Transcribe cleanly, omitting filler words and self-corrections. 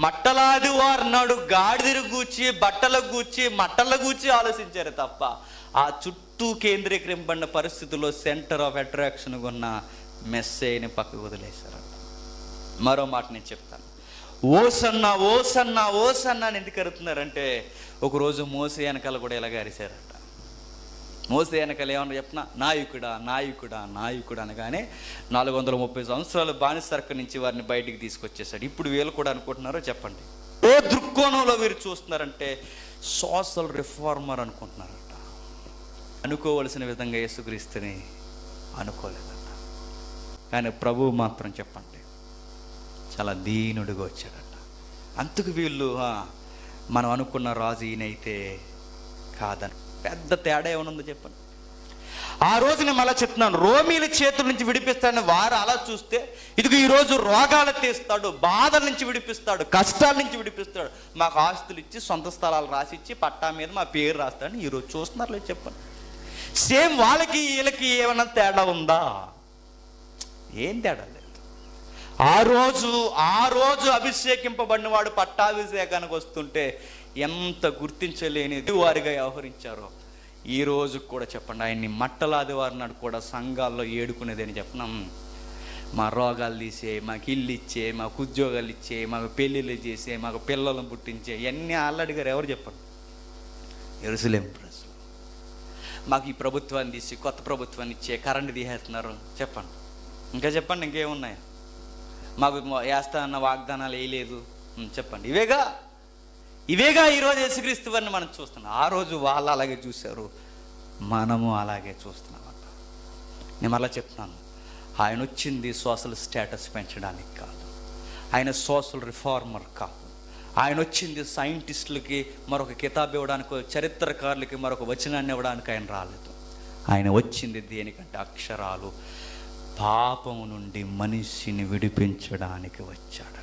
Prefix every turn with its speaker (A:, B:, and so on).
A: మట్టలాది వారు నాడు గాడిదలు గూర్చి, బట్టల గూర్చి, మట్టల గూర్చి ఆలోచించారు తప్ప ఆ చుట్టూ కేంద్రీకరింపబడిన పరిస్థితుల్లో సెంటర్ ఆఫ్ అట్రాక్షన్ ఉన్న మెస్సేని పక్కకు వదిలేశారు. మరో మాట నేను చెప్తాను. ఓసన్నా ఓసన్నా ఓసన్నా అని ఎందుకు అరుతున్నారంటే, ఒకరోజు మోసే వెనకాల కూడా ఇలాగ అరిశారట. మోసే వెనకాల ఏమన్నా చెప్పినా నాయకుడా నాయకుడా నాయకుడా అనగానే 430 సంవత్సరాలు బానిసరక నుంచి వారిని బయటికి తీసుకొచ్చేసాడు. ఇప్పుడు వీళ్ళు కూడా అనుకుంటున్నారో చెప్పండి, ఏ దృక్కోణంలో వీరు చూస్తున్నారంటే సోషల్ రిఫార్మర్ అనుకుంటున్నారట. అనుకోవలసిన విధంగా యేసుక్రీస్తుని అనుకోలేదట. కానీ ప్రభువు మాత్రం చెప్పండి చాలా దీనుడిగా వచ్చాడట. అందుకు వీళ్ళు మనం అనుకున్న రాజు ఈయనైతే కాదని. పెద్ద తేడా ఏమనుందో చెప్పండి. ఆ రోజు నేను మళ్ళీ చెప్తున్నాను, రోమీల చేతుల నుంచి విడిపిస్తాడని వారు అలా చూస్తే, ఇదిగో ఈరోజు రోగాలు తీస్తాడు, బాధల నుంచి విడిపిస్తాడు, కష్టాల నుంచి విడిపిస్తాడు, మాకు ఆస్తులు ఇచ్చి సొంత స్థలాలు రాసిచ్చి పట్టా మీద మా పేరు రాస్తాడని ఈరోజు చూస్తున్నారు లేదు చెప్పండి. సేమ్ వాళ్ళకి వీళ్ళకి ఏమైనా తేడా ఉందా? ఏం తేడా లేదు. ఆ రోజు అభిషేకింపబడిన వాడు పట్టాభిషేకానికి వస్తుంటే ఎంత గుర్తించలేని వారిగా వ్యవహరించారో ఈ రోజు కూడా చెప్పండి. ఆయన్ని మట్టలాది వారి నాడు కూడా సంఘాల్లో ఏడుకునేది అని చెప్పినాం. మా రోగాలు తీసే, మాకు ఇల్లు ఇచ్చే, మాకు ఉద్యోగాలు ఇచ్చే, మాకు పెళ్ళిళ్ళు చేసే, మాకు పిల్లలను పుట్టించే ఇవన్నీ ఆల్రెడీ గారు ఎవరు చెప్పండి? యెరూషలేము ప్రజలు. మాకు ఈ ప్రభుత్వాన్ని తీసి కొత్త ప్రభుత్వాన్ని ఇచ్చే, కరెంటు తీసేస్తున్నారు చెప్పండి. ఇంకా చెప్పండి, ఇంకేమున్నాయి? మాకు వేస్తానన్న వాగ్దానాలు వేయలేదు చెప్పండి. ఇవేగా ఈరోజు యేసుక్రీస్తు వారిని మనం చూస్తున్నాం. ఆ రోజు వాళ్ళు అలాగే చూశారు, మనము అలాగే చూస్తున్నామంట. నేను మళ్ళీ చెప్తున్నాను, ఆయన వచ్చింది సోషల్ స్టేటస్ పెంచడానికి కాదు, ఆయన సోషల్ రిఫార్మర్ కాదు. ఆయన వచ్చింది సైంటిస్టులకి మరొక కితాబ్ ఇవ్వడానికి, చరిత్రకారులకి మరొక వచనాన్ని ఇవ్వడానికి ఆయన రాలేదు. ఆయన వచ్చింది దేనికంటే అక్షరాలు పాపము నుండి మనిషిని విడిపించడానికి వచ్చాడు.